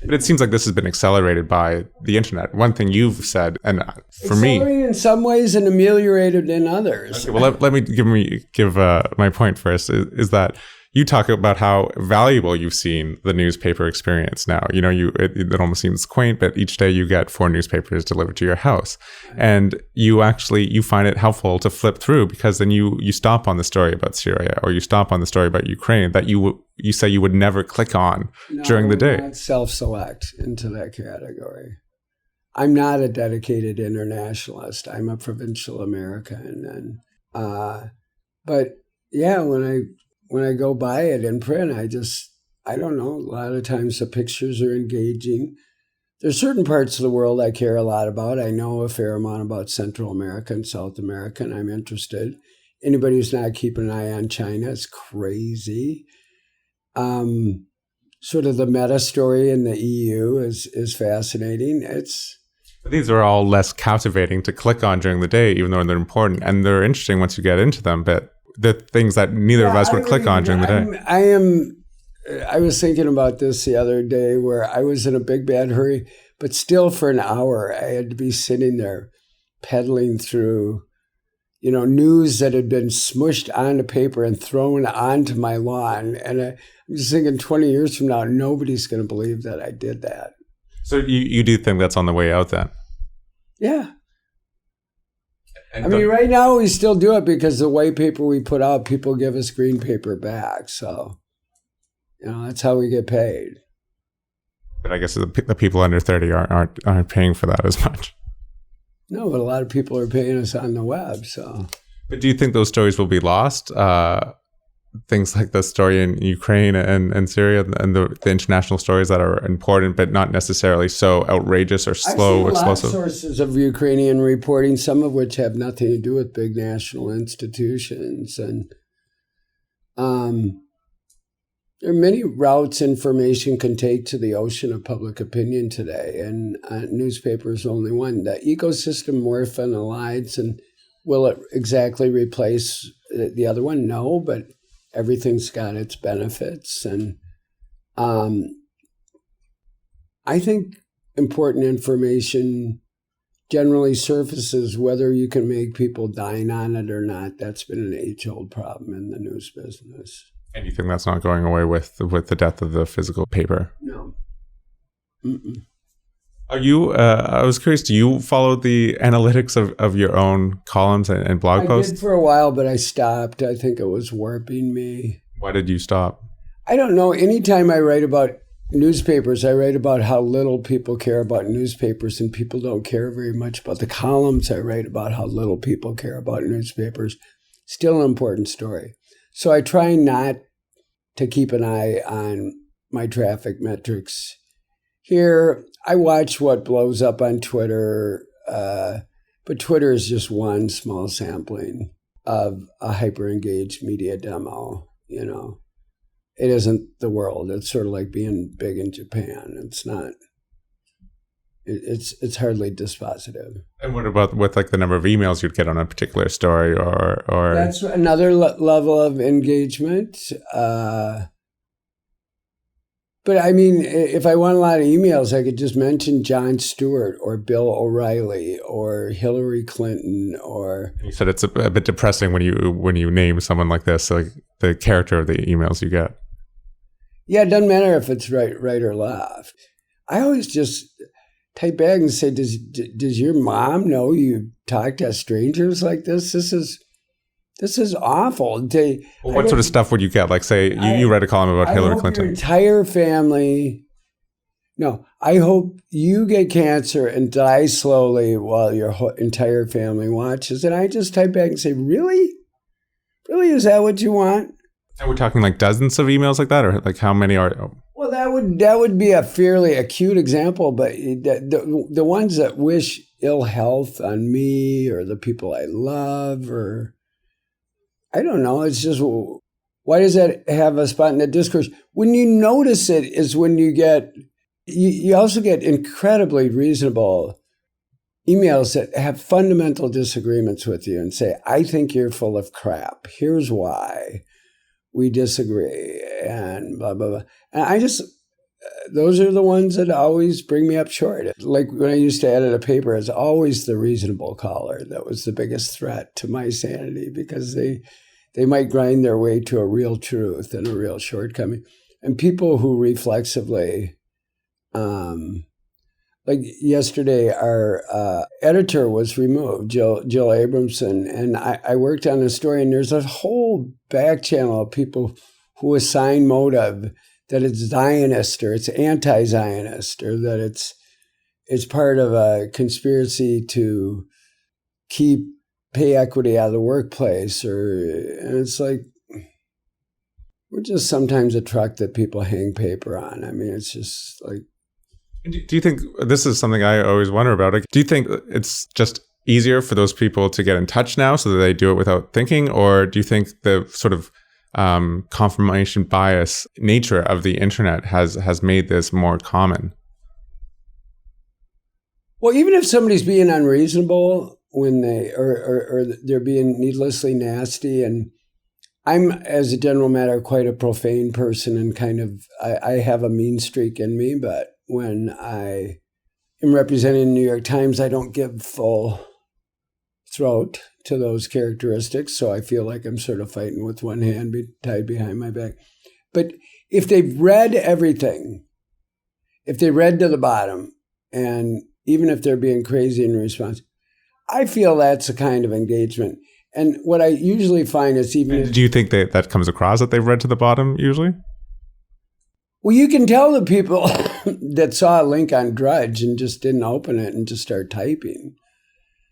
[SPEAKER 1] But it seems like this has been accelerated by the internet. One thing you've said, and for me...
[SPEAKER 2] Accelerated in some ways and ameliorated in others.
[SPEAKER 1] Okay, well, let me give my point first, is that you talk about how valuable you've seen the newspaper experience now. You know, it almost seems quaint, but each day you get 4 newspapers delivered to your house. And you find it helpful to flip through, because then you stop on the story about Syria or you stop on the story about Ukraine that you say you would never click on during the day.
[SPEAKER 2] I'm not self-select into that category. I'm not a dedicated internationalist. I'm a provincial American. But yeah, when I go by it in print, I don't know. A lot of times the pictures are engaging. There's certain parts of the world I care a lot about. I know a fair amount about Central America and South America, and I'm interested. Anybody who's not keeping an eye on China is crazy. Sort of the meta story in the EU is fascinating.
[SPEAKER 1] These are all less captivating to click on during the day, even though they're important. And they're interesting once you get into them, but the things that neither of us would click on during the day.
[SPEAKER 2] I was thinking about this the other day where I was in a big bad hurry, but still for an hour I had to be sitting there peddling through, news that had been smushed onto paper and thrown onto my lawn. And I'm just thinking 20 years from now, nobody's going to believe that I did that.
[SPEAKER 1] So you do think that's on the way out then?
[SPEAKER 2] Yeah. Right now we still do it because the white paper we put out, people give us green paper back. So, that's how we get paid.
[SPEAKER 1] But I guess the people under 30 aren't paying for that as much.
[SPEAKER 2] No, but a lot of people are paying us on the web. So,
[SPEAKER 1] but do you think those stories will be lost? Things like the story in Ukraine and Syria and the international stories that are important, but not necessarily so outrageous or slow.
[SPEAKER 2] I've seen a lot of sources of Ukrainian reporting, some of which have nothing to do with big national institutions. And there are many routes information can take to the ocean of public opinion today, and newspaper is only one. The ecosystem morph and aligns, and will it exactly replace the other one? No, but everything's got its benefits. And I think important information generally surfaces whether you can make people dine on it or not. That's been an age-old problem in the news business.
[SPEAKER 1] And you think that's not going away with the death of the physical paper?
[SPEAKER 2] No.
[SPEAKER 1] Are you, I was curious, do you follow the analytics of your own columns and blog posts?
[SPEAKER 2] I did for a while, but I stopped. I think it was warping me.
[SPEAKER 1] Why did you stop?
[SPEAKER 2] I don't know. Anytime I write about newspapers, I write about how little people care about newspapers, and people don't care very much about the columns. I write about how little people care about newspapers. Still an important story. So I try not to keep an eye on my traffic metrics. Here, I watch what blows up on Twitter, but Twitter is just one small sampling of a hyper-engaged media demo, It isn't the world. It's sort of like being big in Japan. It's not. It's hardly dispositive.
[SPEAKER 1] And what about with like the number of emails you'd get on a particular story or
[SPEAKER 2] That's another level of engagement. But if I want a lot of emails, I could just mention Jon Stewart or Bill O'Reilly or Hillary Clinton or.
[SPEAKER 1] You said it's a bit depressing when you name someone like this, like the character of the emails you get.
[SPEAKER 2] Yeah, it doesn't matter if it's right or left. I always just type back and say, does your mom know you talk to strangers like this? This is awful.
[SPEAKER 1] What sort of stuff would you get? Like, say, you read a column about Hillary Clinton.
[SPEAKER 2] Your entire family. No, I hope you get cancer and die slowly while your entire family watches. And I just type back and say, really? Really? Is that what you want?
[SPEAKER 1] And we're talking like dozens of emails like that, or like how many are?
[SPEAKER 2] Well, that would be a fairly acute example, but the ones that wish ill health on me or the people I love, or I don't know. It's just, why does that have a spot in the discourse? When you notice it is when you also get incredibly reasonable emails that have fundamental disagreements with you and say, I think you're full of crap. Here's why we disagree, and blah, blah, blah. And those are the ones that always bring me up short. Like when I used to edit a paper, it's always the reasonable caller that was the biggest threat to my sanity, because they might grind their way to a real truth and a real shortcoming. And people who reflexively, like yesterday, our editor was removed, Jill Abramson, and I worked on a story, and there's a whole back channel of people who assign motive that it's Zionist or it's anti-Zionist, or that it's part of a conspiracy to keep pay equity out of the workplace, and it's like, We're just sometimes a truck that people hang paper on. I mean, it's just like...
[SPEAKER 1] Do you think, this is something I always wonder about, like, do you think it's just easier for those people to get in touch now so that they do it without thinking? Or do you think the sort of confirmation bias nature of the internet has made this more common?
[SPEAKER 2] Well, even if somebody's being unreasonable when they, or they're being needlessly nasty, and I'm, as a general matter, quite a profane person and kind of, I have a mean streak in me, but when I am representing the New York Times, I don't give full throat to those characteristics. So I feel like I'm sort of fighting with one hand tied behind my back. But if they've read everything, if they read to the bottom, and even if they're being crazy in response, I feel that's a kind of engagement. And what I usually find is even...
[SPEAKER 1] Do you think that comes across that they've read to the bottom usually?
[SPEAKER 2] Well, you can tell the people that saw a link on Drudge and just didn't open it and just start typing.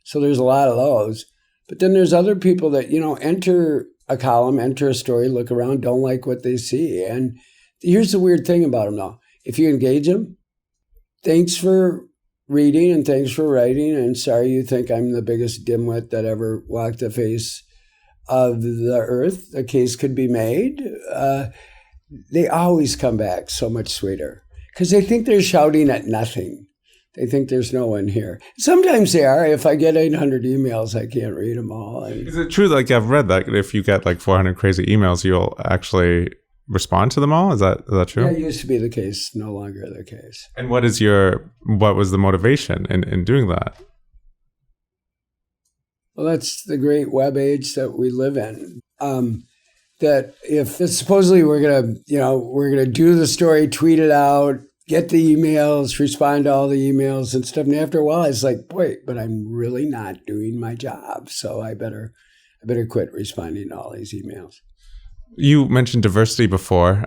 [SPEAKER 2] So there's a lot of those. But then there's other people that, enter a column, enter a story, look around, don't like what they see. And here's the weird thing about them, though. If you engage them, thanks for reading and thanks for writing, and sorry you think I'm the biggest dimwit that ever walked the face of the earth. The case could be made. They always come back so much sweeter because they think they're shouting at nothing. They think there's no one here. Sometimes they are. If I get 800 emails, I can't read them all.
[SPEAKER 1] Is it true, like I've read that if you get like 400 crazy emails, you'll actually respond to them all? Is that true?
[SPEAKER 2] Yeah, it used to be the case, no longer the case.
[SPEAKER 1] And what was the motivation in doing that?
[SPEAKER 2] Well, that's the great web age that we live in. That if supposedly we're gonna do the story, tweet it out, get the emails, respond to all the emails and stuff. And after a while, it's like, boy, but I'm really not doing my job. So I better quit responding to all these emails.
[SPEAKER 1] You mentioned diversity before,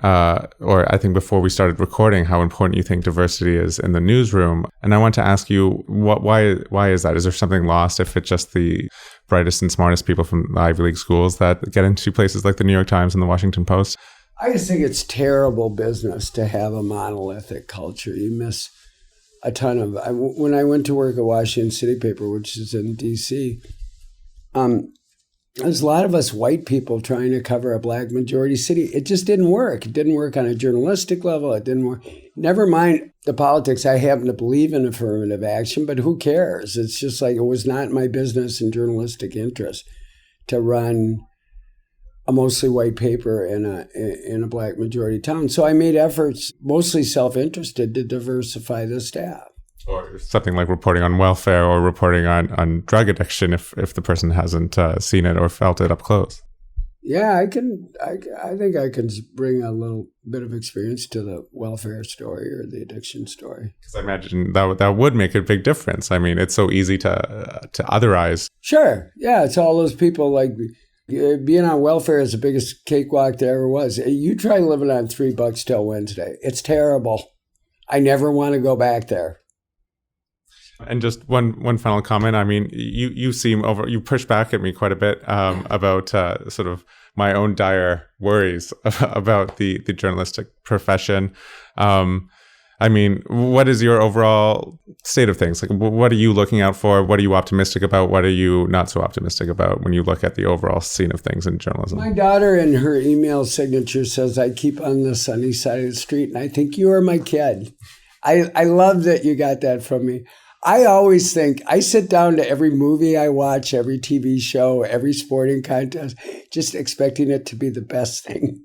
[SPEAKER 1] or I think before we started recording, how important you think diversity is in the newsroom. And I want to ask you, why is that? Is there something lost if it's just the brightest and smartest people from the Ivy League schools that get into places like the New York Times and the Washington Post?
[SPEAKER 2] I just think it's terrible business to have a monolithic culture. You miss a ton of... When I went to work at Washington City Paper, which is in D.C., there's a lot of us white people trying to cover a black majority city. It just didn't work. It didn't work on a journalistic level. It didn't work. Never mind the politics. I happen to believe in affirmative action, but who cares? It's just like it was not my business and journalistic interest to run a mostly white paper in a black majority town. So I made efforts, mostly self-interested, to diversify the staff.
[SPEAKER 1] Or something like reporting on welfare or reporting on drug addiction if the person hasn't seen it or felt it up close.
[SPEAKER 2] Yeah, I think I can bring a little bit of experience to the welfare story or the addiction story.
[SPEAKER 1] Because I imagine that would make a big difference. I mean, it's so easy to otherize.
[SPEAKER 2] Sure. Yeah, it's all those people like... Being on welfare is the biggest cakewalk there ever was. You try living on $3 till Wednesday. It's terrible. I never want to go back there.
[SPEAKER 1] And just one final comment. I mean, you push back at me quite a bit about sort of my own dire worries about the journalistic profession. I mean, what is your overall state of things? Like, what are you looking out for? What are you optimistic about? What are you not so optimistic about when you look at the overall scene of things in journalism?
[SPEAKER 2] My daughter in her email signature says, I keep on the sunny side of the street, and I think you are my kid. I love that you got that from me. I always think, I sit down to every movie I watch, every TV show, every sporting contest, just expecting it to be the best thing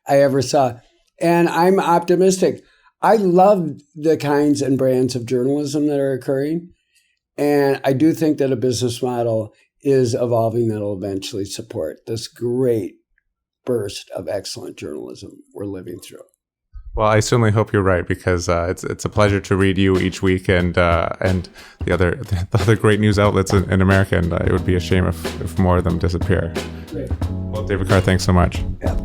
[SPEAKER 2] I ever saw. And I'm optimistic. I love the kinds and brands of journalism that are occurring. And I do think that a business model is evolving that will eventually support this great burst of excellent journalism we're living through.
[SPEAKER 1] Well, I certainly hope you're right, because it's a pleasure to read you each week and the other great news outlets in America, and it would be a shame if more of them disappear.
[SPEAKER 2] Great.
[SPEAKER 1] Well, David Carr, thanks so much.
[SPEAKER 2] Yeah.